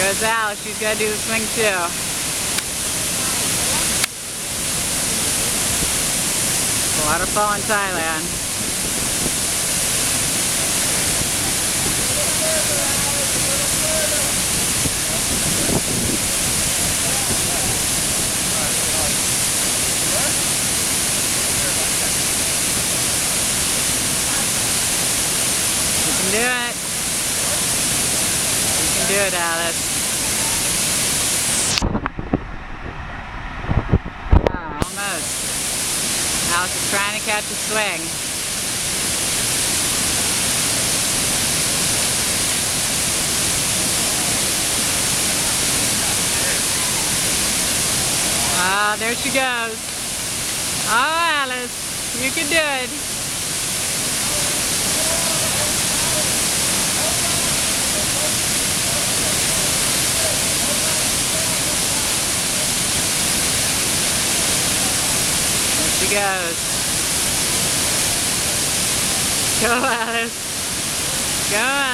Goes Alice. She's got to do the swing too. Waterfall in Thailand. You can do it. You can do it, Alice. Oh, almost. Alice is trying to catch a swing. Ah, there she goes. Oh, Alice, you can do it. There she goes. Go, Alice. Go, Alice.